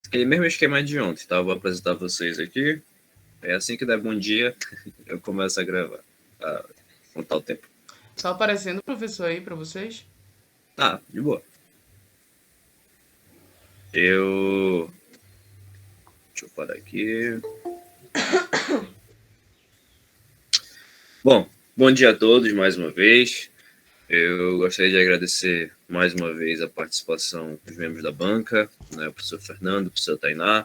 Aquele mesmo esquema de ontem, tá? Eu vou apresentar vocês aqui. É assim que der bom dia, eu começo a gravar. A contar o tempo. Tá aparecendo o professor aí pra vocês? Ah, de boa. Eu. Deixa eu parar aqui. Bom, bom dia a todos mais uma vez. Eu gostaria de agradecer mais uma vez a participação dos membros da banca, né, o professor Fernando, o professor Tainá.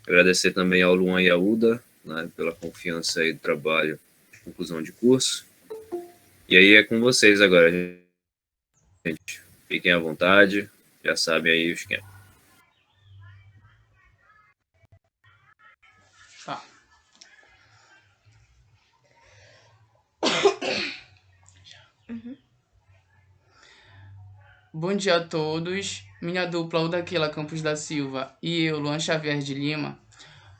Agradecer também ao Luan e à Uda, né, pela confiança e do trabalho de conclusão de curso. E aí é com vocês agora, gente. Fiquem à vontade, já sabem aí o esquema. Tá. Bom dia a todos. Minha dupla, o Daquila Campos da Silva e eu, Luan Xavier de Lima,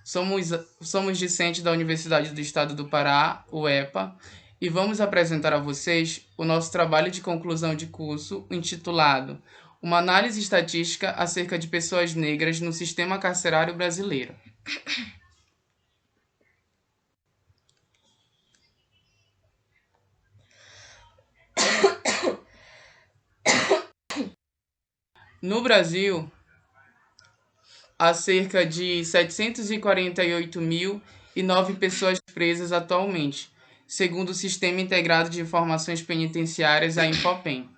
somos discentes da Universidade do Estado do Pará, UEPA, e vamos apresentar a vocês o nosso trabalho de conclusão de curso intitulado Uma análise estatística acerca de pessoas negras no sistema carcerário brasileiro. No Brasil, há cerca de 748.009 pessoas presas atualmente, segundo o Sistema Integrado de Informações Penitenciárias, a Infopem.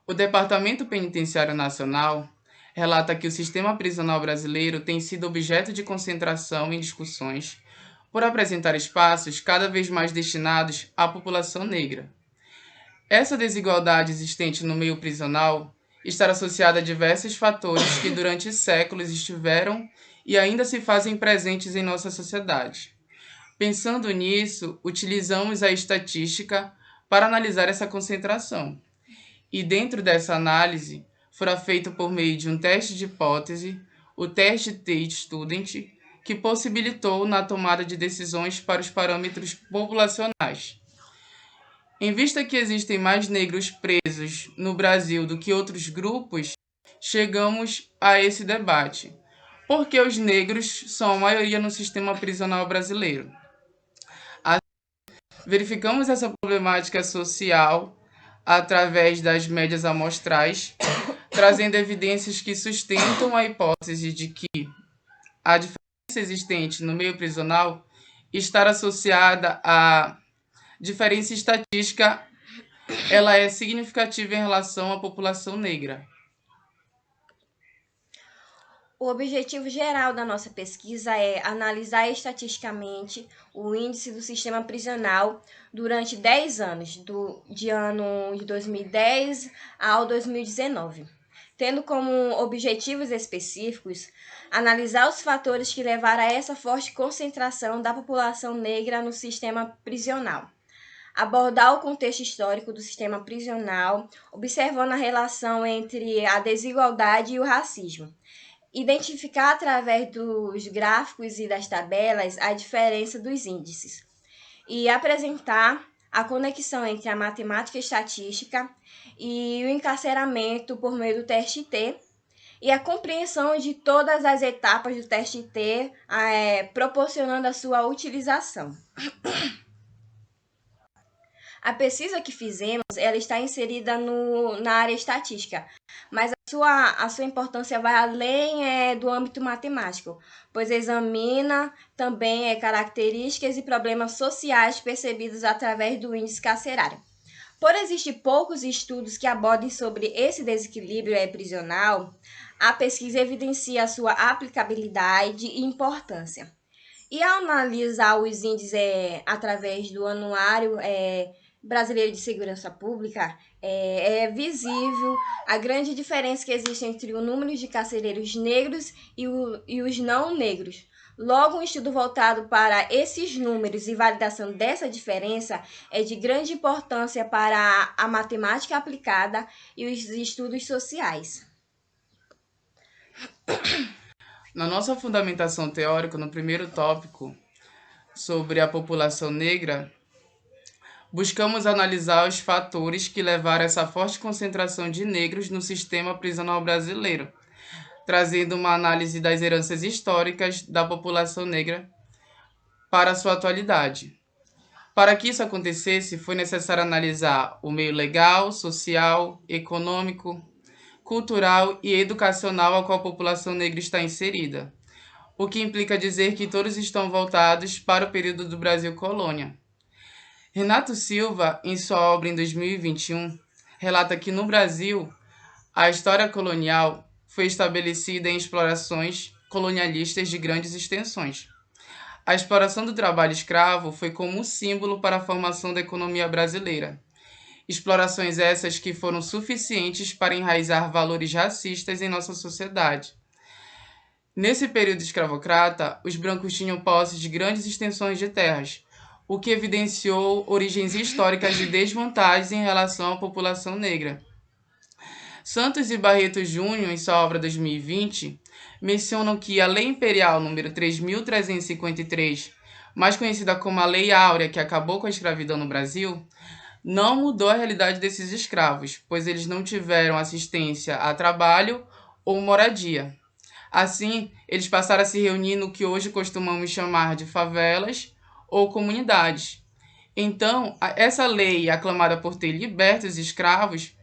O Departamento Penitenciário Nacional relata que o sistema prisional brasileiro tem sido objeto de concentração em discussões por apresentar espaços cada vez mais destinados à população negra. Essa desigualdade existente no meio prisional está associada a diversos fatores que durante séculos estiveram e ainda se fazem presentes em nossa sociedade. Pensando nisso, utilizamos a estatística para analisar essa concentração. E dentro dessa análise, fora feito por meio de um teste de hipótese, o teste Tate-Student, que possibilitou na tomada de decisões para os parâmetros populacionais. Em vista que existem mais negros presos no Brasil do que outros grupos, chegamos a esse debate. Por que os negros são a maioria no sistema prisional brasileiro? Verificamos essa problemática social através das médias amostrais, trazendo evidências que sustentam a hipótese de que a diferença existente no meio prisional está associada à diferença estatística, ela é significativa em relação à população negra. O objetivo geral da nossa pesquisa é analisar estatisticamente o índice do sistema prisional durante 10 anos, de ano de 2010 ao 2019, tendo como objetivos específicos analisar os fatores que levaram a essa forte concentração da população negra no sistema prisional, abordar o contexto histórico do sistema prisional, observando a relação entre a desigualdade e o racismo, identificar através dos gráficos e das tabelas a diferença dos índices e apresentar a conexão entre a matemática estatística e o encarceramento por meio do teste T e a compreensão de todas as etapas do teste T, proporcionando a sua utilização. A pesquisa que fizemos, ela está inserida na área estatística, mas a sua importância vai além do âmbito matemático, pois examina também características e problemas sociais percebidos através do índice carcerário. Por existir poucos estudos que abordem sobre esse desequilíbrio prisional, a pesquisa evidencia a sua aplicabilidade e importância. E ao analisar os índices através do Anuário Brasileiro de Segurança Pública, é visível a grande diferença que existe entre o número de carcereiros negros e os não negros. Logo, um estudo voltado para esses números e validação dessa diferença é de grande importância para a matemática aplicada e os estudos sociais. Na nossa fundamentação teórica, no primeiro tópico sobre a população negra, buscamos analisar os fatores que levaram a essa forte concentração de negros no sistema prisional brasileiro. trazendo uma análise das heranças históricas da população negra para a sua atualidade. Para que isso acontecesse, foi necessário analisar o meio legal, social, econômico, cultural e educacional a qual a população negra está inserida, o que implica dizer que todos estão voltados para o período do Brasil colônia. Renato Silva, em sua obra em 2021, relata que no Brasil, a história colonial foi estabelecida em explorações colonialistas de grandes extensões. A exploração do trabalho escravo foi como um símbolo para a formação da economia brasileira. Explorações essas que foram suficientes para enraizar valores racistas em nossa sociedade. Nesse período escravocrata, os brancos tinham posse de grandes extensões de terras, o que evidenciou origens históricas de desvantagens em relação à população negra. Santos e Barreto Júnior, em sua obra 2020, mencionam que a Lei Imperial número 3.353, mais conhecida como a Lei Áurea, que acabou com a escravidão no Brasil, não mudou a realidade desses escravos, pois eles não tiveram assistência a trabalho ou moradia. Assim, eles passaram a se reunir no que hoje costumamos chamar de favelas ou comunidades. Então, essa lei, aclamada por ter liberto os escravos,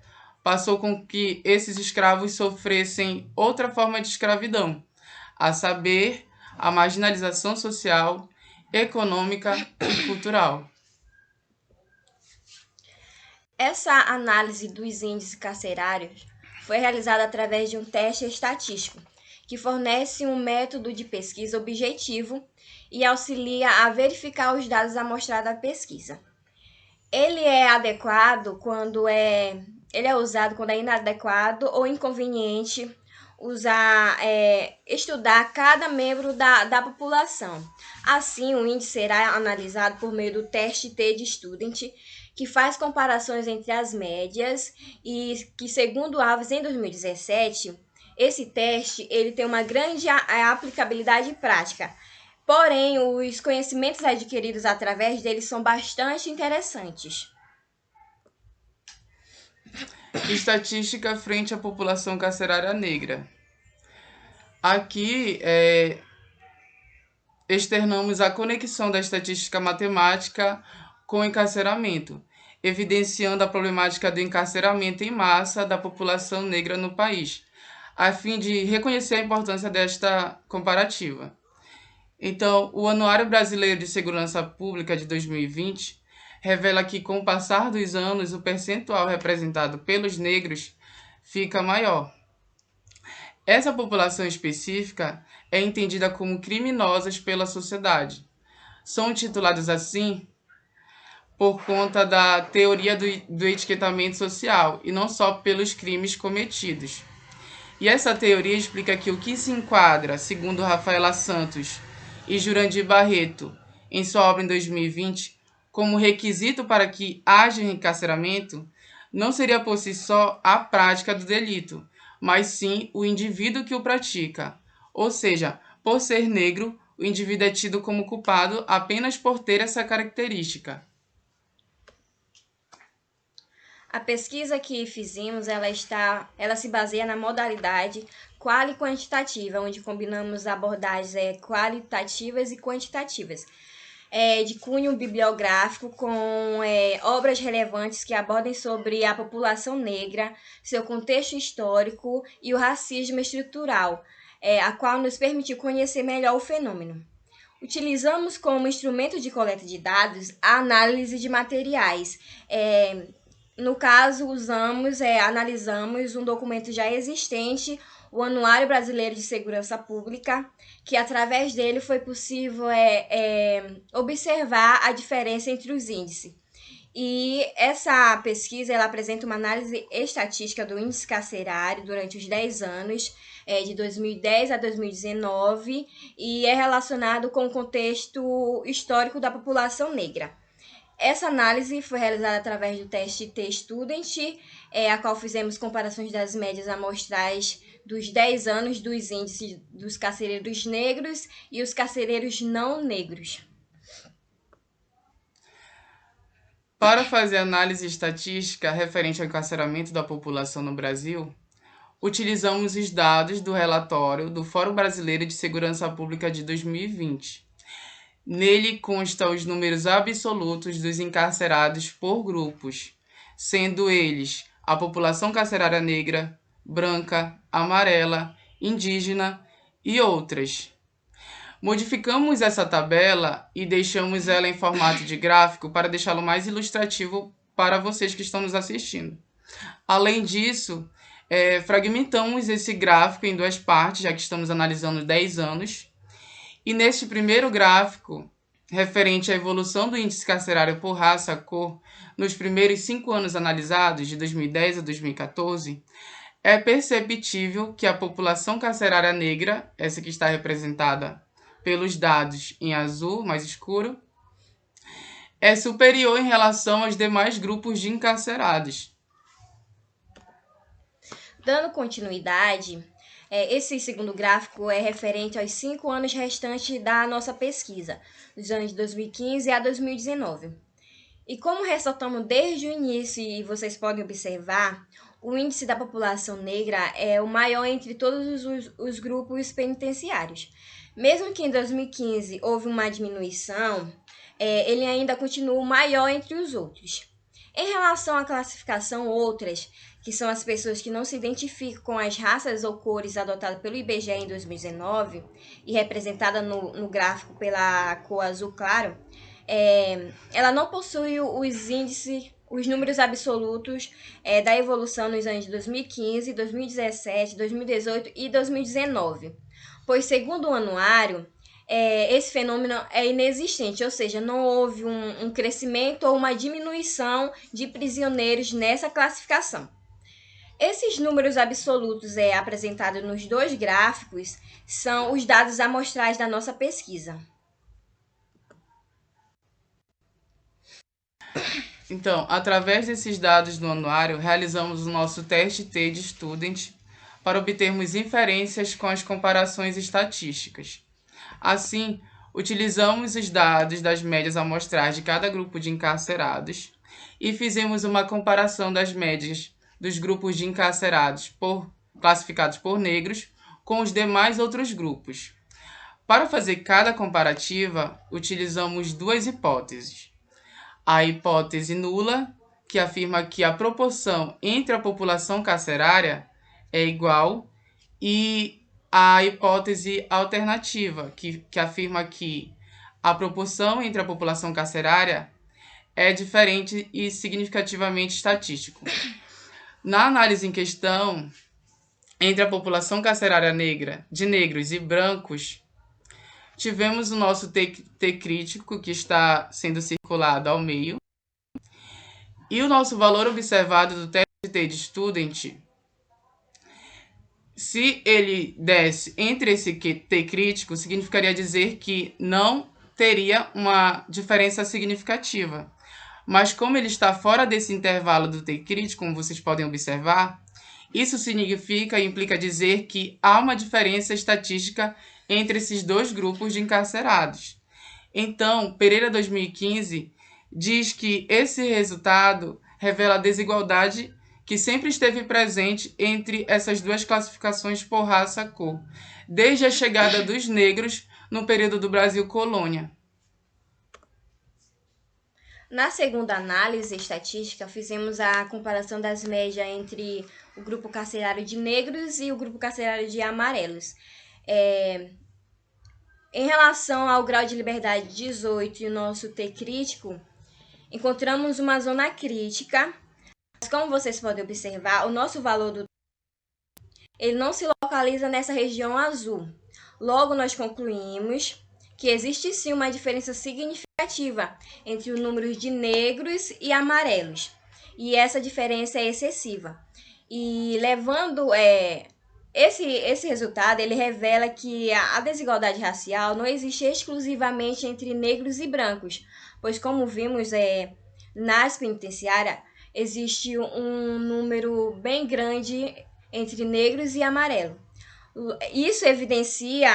passou com que esses escravos sofressem outra forma de escravidão, a saber, a marginalização social, econômica e cultural. Essa análise dos índices carcerários foi realizada através de um teste estatístico, que fornece um método de pesquisa objetivo e auxilia a verificar os dados amostrados da pesquisa. Ele é adequado quando ele é usado quando é inadequado ou inconveniente estudar cada membro da população. Assim, o índice será analisado por meio do teste T de Student, que faz comparações entre as médias e que, segundo Alves, em 2017, esse teste ele tem uma grande aplicabilidade prática. Porém, os conhecimentos adquiridos através dele são bastante interessantes. Estatística frente à população carcerária negra. Aqui externamos a conexão da estatística matemática com o encarceramento, evidenciando a problemática do encarceramento em massa da população negra no país, a fim de reconhecer a importância desta comparativa. Então, o Anuário Brasileiro de Segurança Pública de 2020 revela que, com o passar dos anos, o percentual representado pelos negros fica maior. Essa população específica é entendida como criminosas pela sociedade. São intitulados assim por conta da teoria do etiquetamento social e não só pelos crimes cometidos. E essa teoria explica que o que se enquadra, segundo Rafaela Santos e Jurandir Barreto, em sua obra em 2020, como requisito para que haja encarceramento, não seria por si só a prática do delito, mas sim o indivíduo que o pratica. Ou seja, por ser negro, o indivíduo é tido como culpado apenas por ter essa característica. A pesquisa que fizemos, ela se baseia na modalidade quali e quantitativa, onde combinamos abordagens qualitativas e quantitativas, de cunho bibliográfico, com obras relevantes que abordem sobre a população negra, seu contexto histórico e o racismo estrutural, a qual nos permitiu conhecer melhor o fenômeno. Utilizamos como instrumento de coleta de dados a análise de materiais. No caso, analisamos um documento já existente, o Anuário Brasileiro de Segurança Pública, que através dele foi possível observar a diferença entre os índices. E essa pesquisa ela apresenta uma análise estatística do índice carcerário durante os 10 anos, de 2010 a 2019, e é relacionado com o contexto histórico da população negra. Essa análise foi realizada através do teste T-Student, a qual fizemos comparações das médias amostrais dos 10 anos dos índices dos carcereiros negros e os carcereiros não negros. Para fazer análise estatística referente ao encarceramento da população no Brasil, utilizamos os dados do relatório do Fórum Brasileiro de Segurança Pública de 2020. Nele constam os números absolutos dos encarcerados por grupos, sendo eles a população carcerária negra, branca, amarela, indígena e outras. Modificamos essa tabela e deixamos ela em formato de gráfico para deixá-lo mais ilustrativo para vocês que estão nos assistindo. Além disso, fragmentamos esse gráfico em duas partes, já que estamos analisando 10 anos. E neste primeiro gráfico, referente à evolução do índice carcerário por raça, cor, nos primeiros 5 anos analisados, de 2010 a 2014, é perceptível que a população carcerária negra, essa que está representada pelos dados em azul mais escuro, é superior em relação aos demais grupos de encarcerados. Dando continuidade, esse segundo gráfico é referente aos 5 anos restantes da nossa pesquisa, dos anos de 2015 a 2019. E como ressaltamos desde o início, e vocês podem observar, o índice da população negra é o maior entre todos os grupos penitenciários. Mesmo que em 2015 houve uma diminuição, ele ainda continua maior entre os outros. Em relação à classificação outras, que são as pessoas que não se identificam com as raças ou cores adotadas pelo IBGE em 2019 e representada no gráfico pela cor azul claro, ela não possui os índices, os números absolutos da evolução nos anos de 2015, 2017, 2018 e 2019, pois, segundo o anuário, esse fenômeno é inexistente, ou seja, não houve um crescimento ou uma diminuição de prisioneiros nessa classificação. Esses números absolutos apresentados nos dois gráficos são os dados amostrais da nossa pesquisa. Então, através desses dados do anuário, realizamos o nosso teste T de Student para obtermos inferências com as comparações estatísticas. Assim, utilizamos os dados das médias amostrais de cada grupo de encarcerados e fizemos uma comparação das médias dos grupos de encarcerados classificados por negros com os demais outros grupos. Para fazer cada comparativa, utilizamos duas hipóteses. A hipótese nula, que afirma que a proporção entre a população carcerária é igual, e a hipótese alternativa, que afirma que a proporção entre a população carcerária é diferente e significativamente estatístico. Na análise em questão, entre a população carcerária negra, de negros e brancos, tivemos o nosso T crítico, que está sendo circulado ao meio, e o nosso valor observado do teste T de Student, se ele desse entre esse T crítico, significaria dizer que não teria uma diferença significativa. Mas como ele está fora desse intervalo do T crítico, como vocês podem observar, isso significa e implica dizer que há uma diferença estatística entre esses dois grupos de encarcerados. Então, Pereira 2015 diz que esse resultado revela a desigualdade que sempre esteve presente entre essas duas classificações por raça-cor, desde a chegada dos negros no período do Brasil colônia. Na segunda análise estatística, fizemos a comparação das médias entre o grupo carcerário de negros e o grupo carcerário de amarelos. Em relação ao grau de liberdade 18 e o nosso T crítico, encontramos uma zona crítica, mas como vocês podem observar, o nosso valor ele não se localiza nessa região azul. Logo, nós concluímos que existe sim uma diferença significativa entre os números de negros e amarelos, e essa diferença é excessiva. E levando esse resultado, ele revela que a desigualdade racial não existe exclusivamente entre negros e brancos, pois como vimos nas penitenciárias, existe um número bem grande entre negros e amarelos. Isso evidencia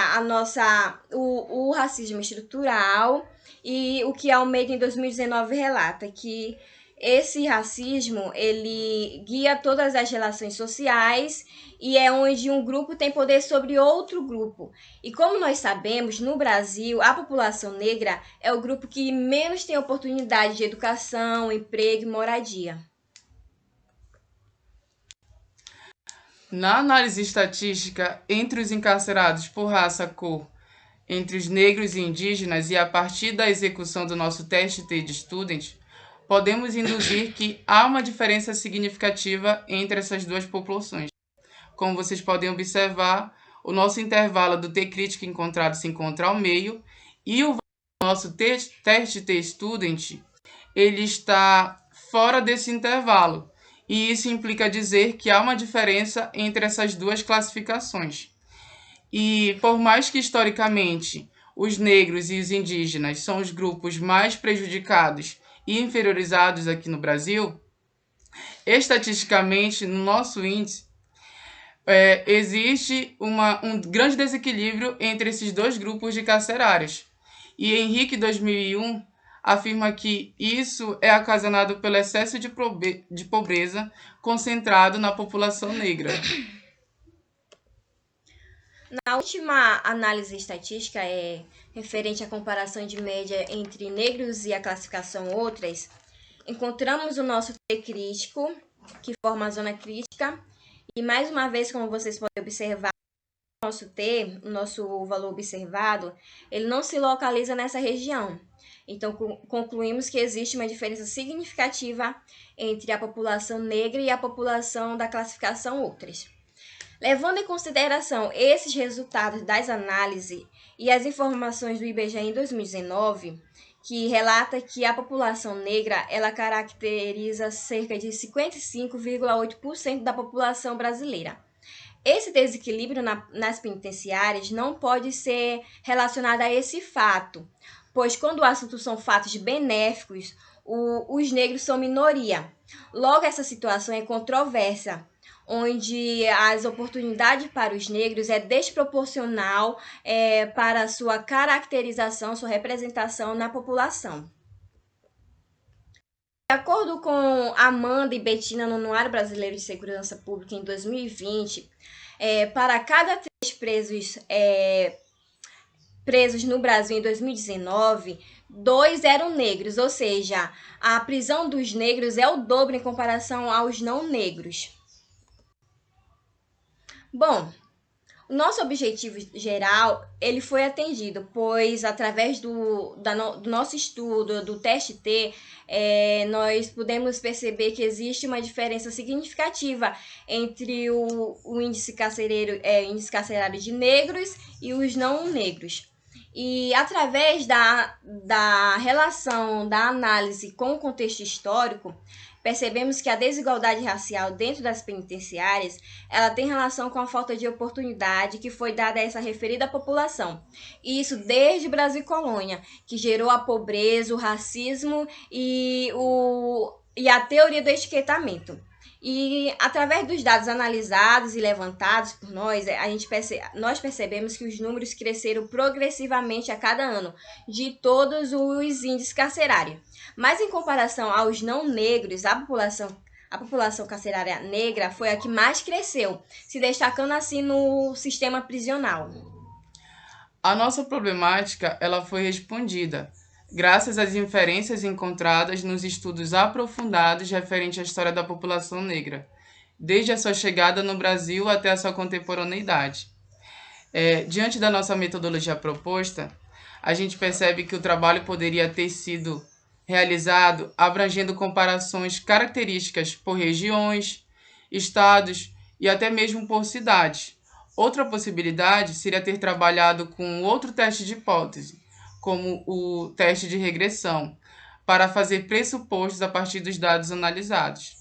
o racismo estrutural e o que Almeida em 2019 relata, que Esse racismo, ele guia todas as relações sociais e é onde um grupo tem poder sobre outro grupo. E como nós sabemos, no Brasil, a população negra é o grupo que menos tem oportunidade de educação, emprego e moradia. Na análise estatística entre os encarcerados por raça, cor, entre os negros e indígenas e a partir da execução do nosso teste de Student, podemos induzir que há uma diferença significativa entre essas duas populações. Como vocês podem observar, o nosso intervalo do T-crítico encontrado se encontra ao meio e o nosso teste T-Student ele está fora desse intervalo. E isso implica dizer que há uma diferença entre essas duas classificações. E por mais que historicamente os negros e os indígenas são os grupos mais prejudicados e inferiorizados aqui no Brasil, estatisticamente, no nosso índice, existe um grande desequilíbrio entre esses dois grupos de carcerários. E Henrique, 2001, afirma que isso é ocasionado pelo excesso de pobreza concentrado na população negra. Na última análise estatística, referente à comparação de média entre negros e a classificação outras, encontramos o nosso T crítico, que forma a zona crítica, e mais uma vez, como vocês podem observar, o nosso T, o nosso valor observado, ele não se localiza nessa região. Então, concluímos que existe uma diferença significativa entre a população negra e a população da classificação outras. Levando em consideração esses resultados das análises e as informações do IBGE em 2019, que relata que a população negra ela caracteriza cerca de 55,8% da população brasileira. Esse desequilíbrio nas penitenciárias não pode ser relacionado a esse fato, pois quando o assunto são fatos benéficos, os negros são minoria. Logo, essa situação é controversa, onde as oportunidades para os negros é desproporcional para sua caracterização, sua representação na população. De acordo com Amanda e Betina no Anuário Brasileiro de Segurança Pública em 2020, para cada 3 presos no Brasil em 2019, 2 eram negros, ou seja, a prisão dos negros é o dobro em comparação aos não negros. Bom, o nosso objetivo geral ele foi atendido, pois através do nosso estudo, do teste T, nós pudemos perceber que existe uma diferença significativa entre o índice carcerário de negros e os não negros. E através da relação da análise com o contexto histórico, percebemos que a desigualdade racial dentro das penitenciárias ela tem relação com a falta de oportunidade que foi dada a essa referida população. Isso desde o Brasil colônia, que gerou a pobreza, o racismo e a teoria do etiquetamento. E através dos dados analisados e levantados por nós, nós percebemos que os números cresceram progressivamente a cada ano de todos os índices carcerários. Mas em comparação aos não negros, a população carcerária negra foi a que mais cresceu, se destacando assim no sistema prisional. A nossa problemática ela foi respondida graças às inferências encontradas nos estudos aprofundados referentes à história da população negra, desde a sua chegada no Brasil até a sua contemporaneidade. Diante da nossa metodologia proposta, a gente percebe que o trabalho poderia ter sido realizado abrangendo comparações características por regiões, estados e até mesmo por cidades. Outra possibilidade seria ter trabalhado com outro teste de hipótese, como o teste de regressão, para fazer pressupostos a partir dos dados analisados.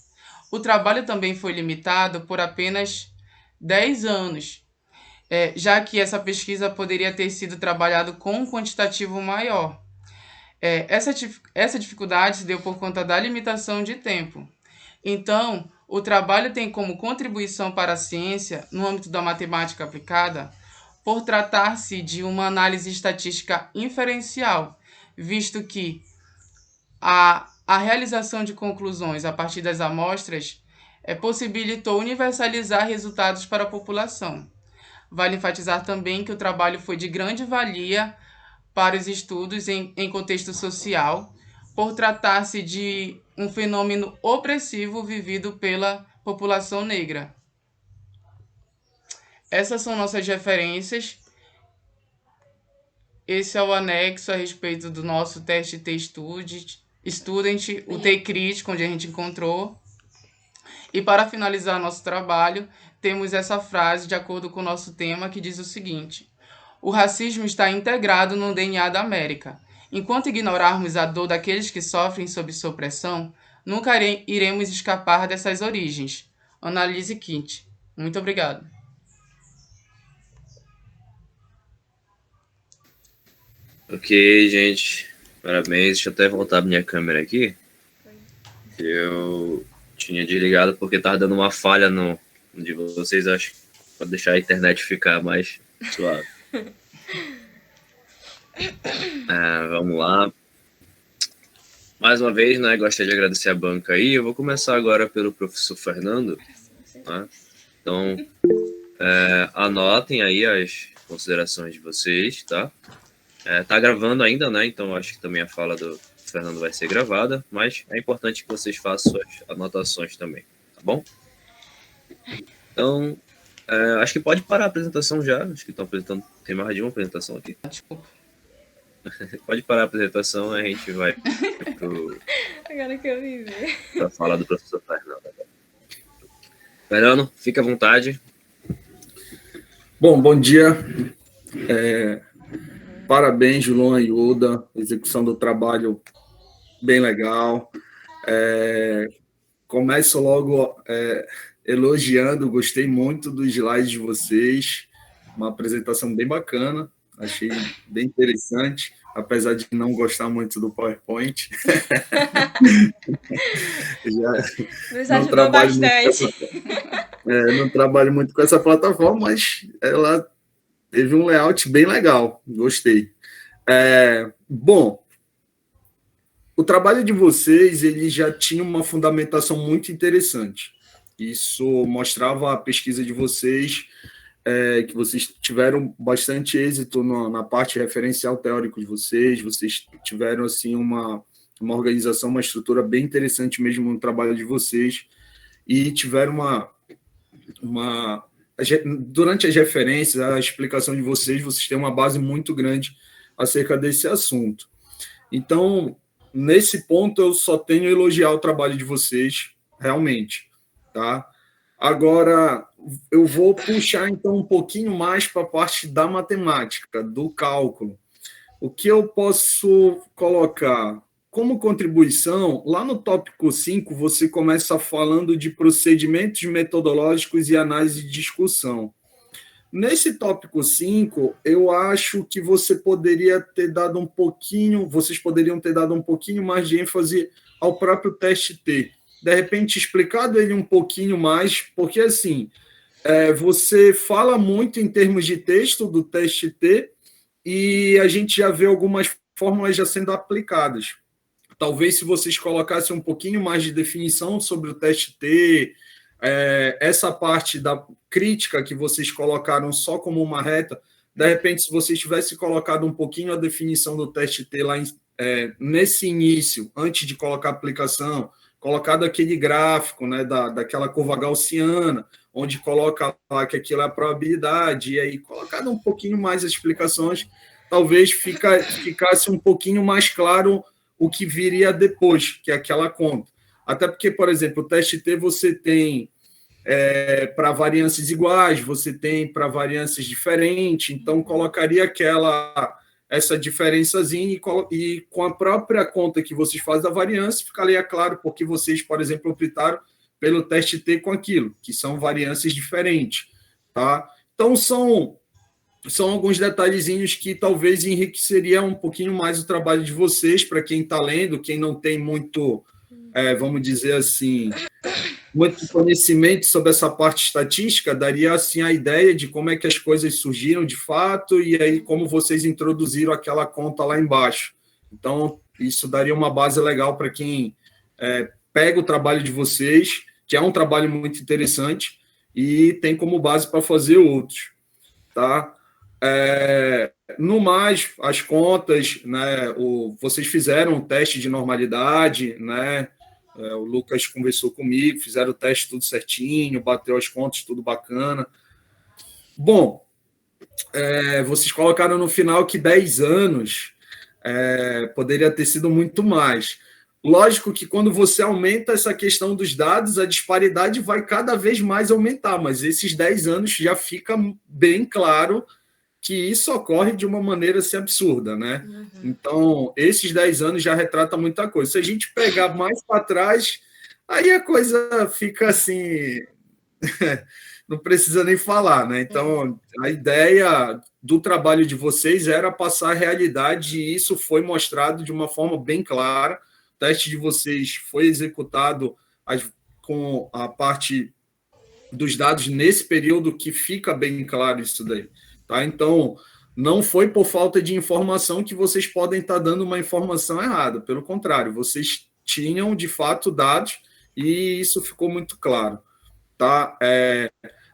O trabalho também foi limitado por apenas 10 anos, já que essa pesquisa poderia ter sido trabalhada com um quantitativo maior. Essa dificuldade se deu por conta da limitação de tempo. Então, o trabalho tem como contribuição para a ciência, no âmbito da matemática aplicada, por tratar-se de uma análise estatística inferencial, visto que A realização de conclusões a partir das amostras possibilitou universalizar resultados para a população. Vale enfatizar também que o trabalho foi de grande valia para os estudos em contexto social, por tratar-se de um fenômeno opressivo vivido pela população negra. Essas são nossas referências. Esse é o anexo a respeito do nosso teste T-Student, o T-Crítico, onde a gente encontrou. E para finalizar nosso trabalho, temos essa frase de acordo com o nosso tema, que diz o seguinte: o racismo está integrado no DNA da América. Enquanto ignorarmos a dor daqueles que sofrem sob sua opressão, nunca iremos escapar dessas origens. Annalise Quint. Muito obrigado. Ok, gente. Parabéns. Deixa eu até voltar a minha câmera aqui. Eu tinha desligado porque estava dando uma falha no de vocês, acho, para deixar a internet ficar mais suave. Vamos lá. Mais uma vez, né, gostaria de agradecer a banca aí. Eu vou começar agora pelo professor Fernando. Né? Então, anotem aí as considerações de vocês, tá? Tá gravando ainda, né? Então, acho que também a fala do Fernando vai ser gravada, mas é importante que vocês façam suas anotações também, tá bom? Então, acho que pode parar a apresentação já. Acho que estão apresentando. Tem mais de uma apresentação aqui. Desculpa. Pode parar a apresentação, a gente vai Agora que eu vi ver. para falar do professor Fernando. Fernando, fica à vontade. Bom dia. Parabéns, Luan e Uda. Execução do trabalho bem legal. Começo logo elogiando, gostei muito dos slides de vocês. Uma apresentação bem bajana. Achei bem interessante, apesar de não gostar muito do PowerPoint. Nos ajudou bastante. Não trabalho muito com essa plataforma, mas ela teve um layout bem legal, gostei. Bom, o trabalho de vocês ele já tinha uma fundamentação muito interessante. Isso mostrava a pesquisa de vocês, que vocês tiveram bastante êxito na parte referencial teórico de vocês tiveram assim, uma organização, uma estrutura bem interessante mesmo no trabalho de vocês, e tiveram durante as referências, a explicação de vocês têm uma base muito grande acerca desse assunto. Então, nesse ponto, eu só tenho a elogiar o trabalho de vocês, realmente, tá? Agora, eu vou puxar, então, um pouquinho mais para a parte da matemática, do cálculo. O que eu posso colocar como contribuição, lá no tópico 5, você começa falando de procedimentos metodológicos e análise de discussão. Nesse tópico 5, eu acho que vocês poderiam ter dado um pouquinho mais de ênfase ao próprio teste T. De repente, explicado ele um pouquinho mais, porque, assim, você fala muito em termos de texto do teste T e a gente já vê algumas fórmulas já sendo aplicadas. Talvez, se vocês colocassem um pouquinho mais de definição sobre o teste T, essa parte da crítica que vocês colocaram só como uma reta, de repente, se vocês tivessem colocado um pouquinho a definição do teste T lá nesse início, antes de colocar a aplicação, colocado aquele gráfico, né, daquela curva gaussiana, onde coloca lá que aquilo é a probabilidade, e aí colocado um pouquinho mais as explicações, talvez ficasse um pouquinho mais claro o que viria depois, que é aquela conta. Até porque, por exemplo, o teste T você tem para variâncias iguais, você tem para variâncias diferentes, então colocaria essa diferençazinha e com a própria conta que vocês fazem da variância, ficaria claro porque vocês, por exemplo, optaram pelo teste T com aquilo, que são variâncias diferentes. Tá? Então, são alguns detalhezinhos que talvez enriqueceriam um pouquinho mais o trabalho de vocês, para quem está lendo, quem não tem muito, vamos dizer assim, muito conhecimento sobre essa parte estatística, daria assim a ideia de como é que as coisas surgiram de fato e aí como vocês introduziram aquela conta lá embaixo. Então, Isso daria uma base legal para quem pega o trabalho de vocês, que é um trabalho muito interessante, e tem como base para fazer outros. Tá? No mais, as contas, né, vocês fizeram um teste de normalidade, né? O Lucas conversou comigo, fizeram o teste tudo certinho, bateu as contas, tudo bacana. Bom, vocês colocaram no final que 10 anos poderia ter sido muito mais. Lógico que quando você aumenta essa questão dos dados, a disparidade vai cada vez mais aumentar, mas esses 10 anos já fica bem claro que isso ocorre de uma maneira assim, absurda, né? Uhum. Então, esses 10 anos já retrata muita coisa. Se a gente pegar mais para trás, aí a coisa fica assim... não precisa nem falar, né? Então, a ideia do trabalho de vocês era passar a realidade e isso foi mostrado de uma forma bem clara. O teste de vocês foi executado com a parte dos dados nesse período que fica bem claro isso daí. Tá? Então, não foi por falta de informação que vocês podem estar dando uma informação errada. Pelo contrário, vocês tinham, de fato, dados e isso ficou muito claro. Tá?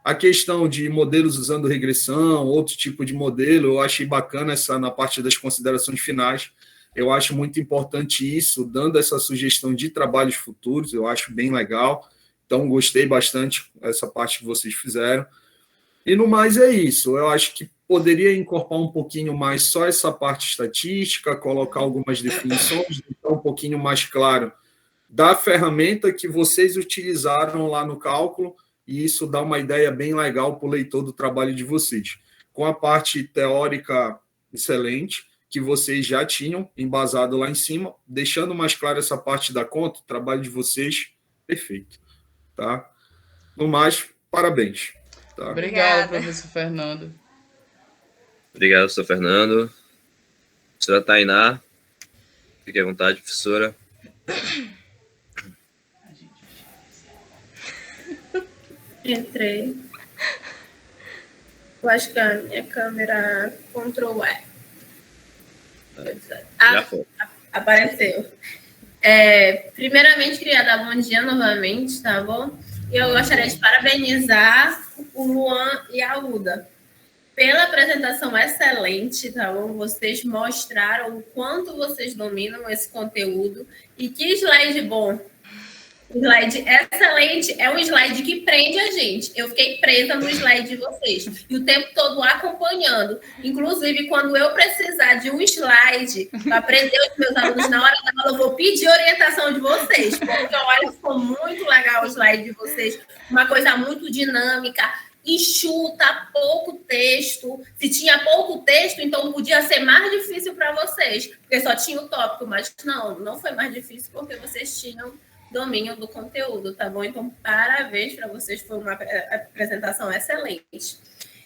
A questão de modelos usando regressão, outro tipo de modelo, eu achei bacana na parte das considerações finais. Eu acho muito importante isso, dando essa sugestão de trabalhos futuros, eu acho bem legal. Então, gostei bastante dessa parte que vocês fizeram. E no mais é isso. Eu acho que poderia incorporar um pouquinho mais só essa parte estatística, colocar algumas definições, deixar um pouquinho mais claro da ferramenta que vocês utilizaram lá no cálculo, e isso dá uma ideia bem legal para o leitor do trabalho de vocês. Com a parte teórica excelente, que vocês já tinham embasado lá em cima, deixando mais claro essa parte da conta, o trabalho de vocês, perfeito. Tá? No mais, parabéns. Tá? Obrigado, professor Fernando. Obrigado, professor Fernando. Professora Tainá, fique à vontade, professora. Entrei. Eu acho que a minha câmera Ctrl apareceu. Primeiramente, queria dar bom dia novamente, tá bom? Eu gostaria de parabenizar o Luan e a Uda pela apresentação excelente, tá bom? Vocês mostraram o quanto vocês dominam esse conteúdo e que slide bom. Slide excelente, é um slide que prende a gente. Eu fiquei presa no slide de vocês e o tempo todo acompanhando. Inclusive, quando eu precisar de um slide para aprender os meus alunos na hora da aula, eu vou pedir orientação de vocês, porque olha, ficou muito legal o slide de vocês, uma coisa muito dinâmica, enxuta, pouco texto. Se tinha pouco texto, então podia ser mais difícil para vocês, porque só tinha o tópico, mas não foi mais difícil porque vocês tinham domínio do conteúdo, tá bom? Então, parabéns para vocês, foi uma apresentação excelente.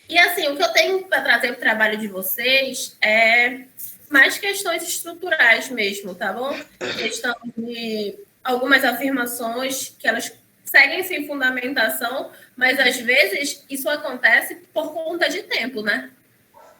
E, assim, o que eu tenho para trazer para o trabalho de vocês é mais questões estruturais mesmo, tá bom? Questão de algumas afirmações que elas seguem sem fundamentação, mas, às vezes, isso acontece por conta de tempo, né?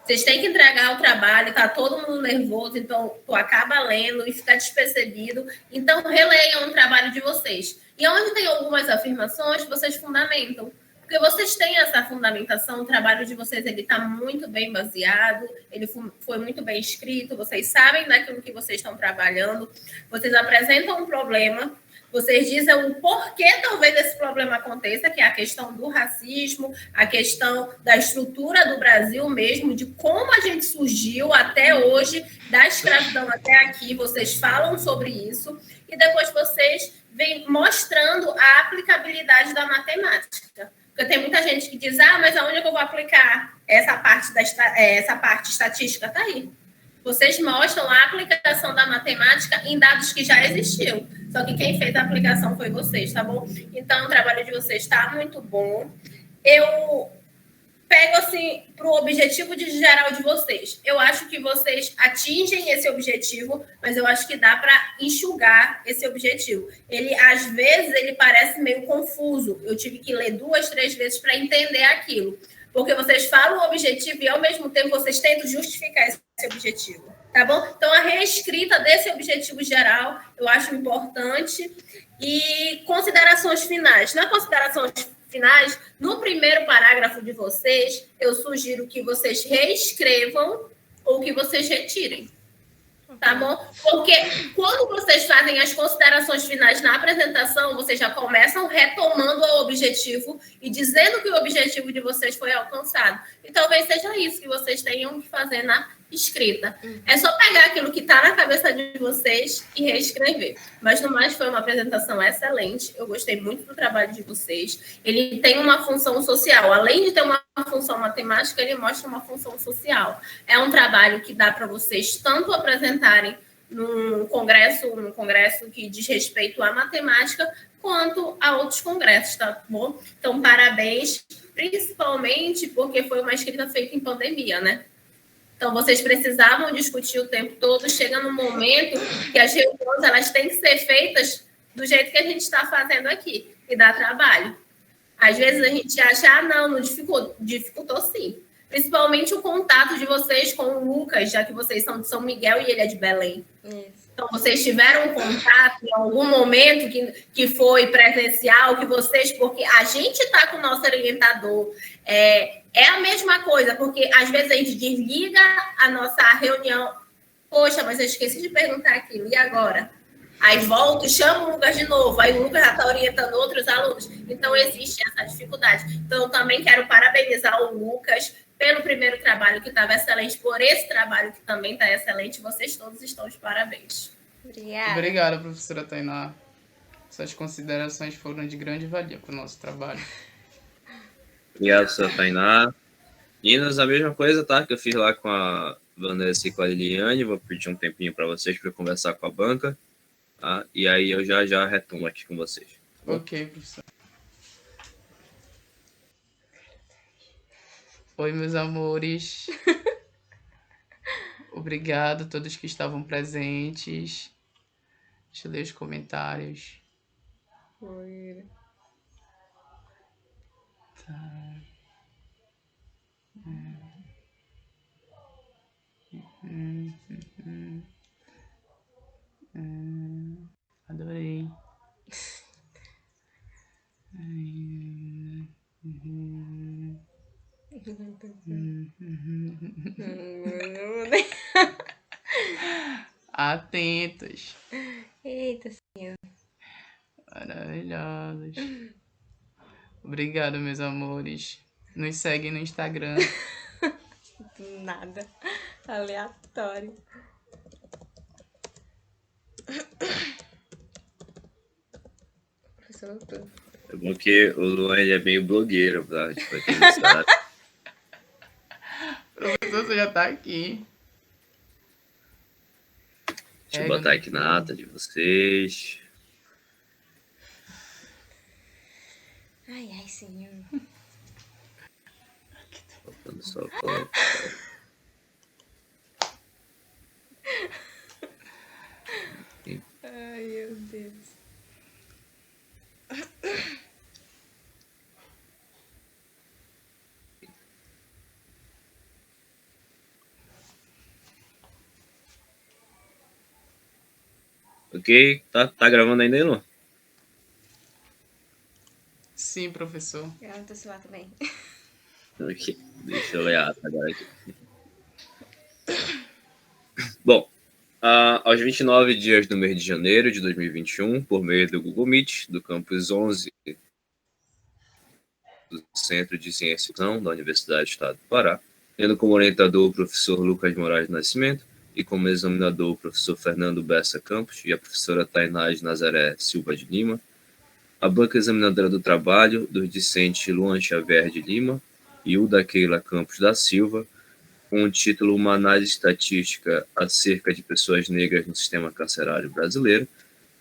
Vocês têm que entregar o trabalho, tá todo mundo nervoso, então tu acaba lendo e fica despercebido. Então, releiam o trabalho de vocês. E onde tem algumas afirmações, vocês fundamentam. Porque vocês têm essa fundamentação, o trabalho de vocês está muito bem baseado, ele foi muito bem escrito, vocês sabem daquilo que vocês estão trabalhando, vocês apresentam um problema, vocês dizem o porquê talvez esse problema aconteça, que é a questão do racismo, a questão da estrutura do Brasil mesmo, de como a gente surgiu até hoje, da escravidão até aqui, vocês falam sobre isso, e depois vocês vêm mostrando a aplicabilidade da matemática. Porque tem muita gente que diz, mas aonde é que eu vou aplicar essa parte estatística? Está aí. Vocês mostram a aplicação da matemática em dados que já existiam. Só que quem fez a aplicação foi vocês, tá bom? Então, o trabalho de vocês está muito bom. Eu pego, assim, para o objetivo geral de vocês. Eu acho que vocês atingem esse objetivo, mas eu acho que dá para enxugar esse objetivo. Às vezes, ele parece meio confuso. Eu tive que ler 2, 3 vezes para entender aquilo. Porque vocês falam o objetivo e, ao mesmo tempo, vocês tentam justificar esse objetivo. tá bom? Então, a reescrita desse objetivo geral, eu acho importante. E considerações finais. Nas considerações finais, no primeiro parágrafo de vocês, eu sugiro que vocês reescrevam ou que vocês retirem. Tá bom? Porque quando vocês fazem as considerações finais na apresentação, vocês já começam retomando o objetivo e dizendo que o objetivo de vocês foi alcançado. E talvez seja isso que vocês tenham que fazer na escrita. É só pegar aquilo que está na cabeça de vocês e reescrever. Mas, no mais, foi uma apresentação excelente. Eu gostei muito do trabalho de vocês. Ele tem uma função social. Além de ter uma função matemática, ele mostra uma função social. É um trabalho que dá para vocês tanto apresentarem num congresso que diz respeito à matemática, quanto a outros congressos, tá bom? Então, parabéns, principalmente porque foi uma escrita feita em pandemia, né? Então, vocês precisavam discutir o tempo todo, chega num momento que as reuniões elas têm que ser feitas do jeito que a gente está fazendo aqui, e dá trabalho. Às vezes a gente acha, não dificultou sim. Principalmente o contato de vocês com o Lucas, já que vocês são de São Miguel e ele é de Belém. Isso. Então, vocês tiveram um contato em algum momento que foi presencial, que vocês, porque a gente está com o nosso orientador, é a mesma coisa, porque às vezes a gente desliga a nossa reunião. Poxa, mas eu esqueci de perguntar aquilo, e agora? Aí volto e chamo o Lucas de novo, aí o Lucas já está orientando outros alunos. Então, existe essa dificuldade. Então, eu também quero parabenizar o Lucas pelo primeiro trabalho, que estava excelente, por esse trabalho, que também está excelente. Vocês todos estão de parabéns. Obrigada. Obrigada, professora Tainá. Suas considerações foram de grande valia para o nosso trabalho. Obrigado, professora Tainá. Meninas, a mesma coisa, tá? Que eu fiz lá com a Vanessa e com a Liliane. Vou pedir um tempinho para vocês para conversar com a banca. Tá? E aí eu já retomo aqui com vocês. Tá, ok, professor. Oi, meus amores. Obrigado a todos que estavam presentes. Deixa eu ler os comentários. Oi. Tá. Adorei. Atentos. Eita, senhor. Maravilhosos. Obrigado, meus amores. Nos segue no Instagram. Do nada. Aleatório. Professor doutor. É bom que o Luan ele é meio blogueiro, tá? Tipo, pra quem não sabe. Professor, você já tá aqui. Deixa eu botar aqui na ata de vocês. Ai, ai, senhor. Faltando só colocar. Ai, meu Deus. Ok? Tá gravando ainda aí, Luan? Sim, professor. Eu tô suar também. Ok. Deixa eu ler a ata agora aqui. Bom, aos 29 dias do mês de janeiro de 2021, por meio do Google Meet, do campus 11 do Centro de Ciência da Universidade do Estado do Pará, tendo como orientador o professor Lucas Moraes Nascimento e como examinador o professor Fernando Bessa Campos e a professora Tainá de Nazaré Silva de Lima, a banca examinadora do trabalho dos discentes Luan Xavier de Lima e Hilda Keila Campos da Silva, com o título Uma Análise Estatística acerca de pessoas negras no sistema carcerário brasileiro,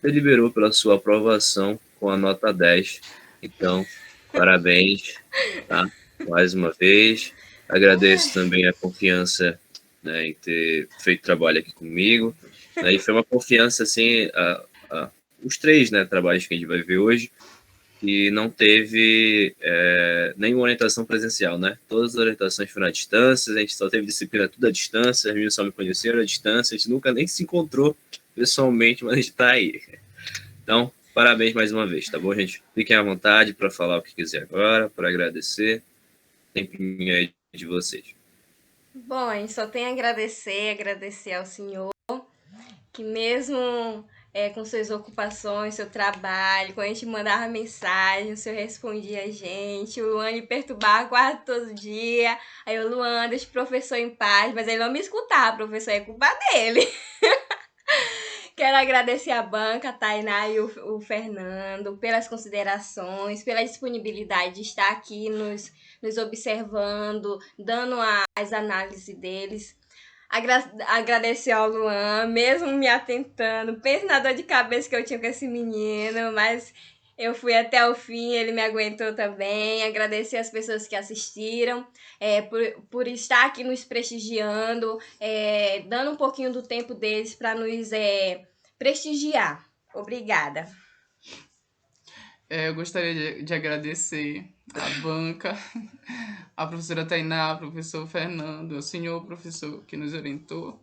deliberou pela sua aprovação com a nota 10. Então, parabéns, tá? Mais uma vez. Agradeço também a confiança, né, em ter feito trabalho aqui comigo. E foi uma confiança, assim, os três, né, trabalhos que a gente vai ver hoje, que não teve nenhuma orientação presencial, né? Todas as orientações foram à distância, a gente só teve disciplina tudo à distância, as meninas só me conheceram à distância, a gente nunca nem se encontrou pessoalmente, mas a gente está aí. Então, parabéns mais uma vez, tá bom, gente? Fiquem à vontade para falar o que quiser agora, para agradecer. Tempinho aí de vocês. Bom, a gente só tem a agradecer ao senhor, que mesmo com suas ocupações, seu trabalho, quando a gente mandava mensagem, o senhor respondia a gente, o Luan me perturbava quase todo dia, aí eu, Luan, deixa o professor em paz, mas ele não me escutava, professor, é culpa dele. Quero agradecer a banca, a Tainá e o Fernando, pelas considerações, pela disponibilidade de estar aqui nos observando, dando as análises deles. Agradecer ao Luan, mesmo me atentando, pensa na dor de cabeça que eu tinha com esse menino, mas eu fui até o fim, ele me aguentou também. Agradecer as pessoas que assistiram, por estar aqui nos prestigiando, dando um pouquinho do tempo deles para nos prestigiar. Obrigada. Eu gostaria de agradecer a banca, a professora Tainá, o professor Fernando, ao senhor professor que nos orientou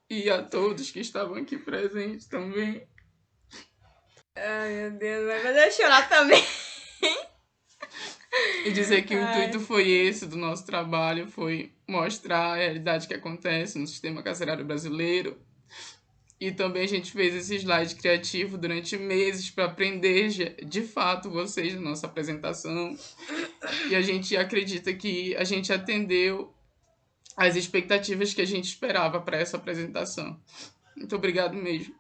e a todos que estavam aqui presentes também. Ai, meu Deus, vai fazer eu chorar também. E dizer que o intuito foi esse do nosso trabalho, foi mostrar a realidade que acontece no sistema carcerário brasileiro. E também a gente fez esse slide criativo durante meses para aprender de fato vocês na nossa apresentação. E a gente acredita que a gente atendeu às expectativas que a gente esperava para essa apresentação. Muito obrigado mesmo.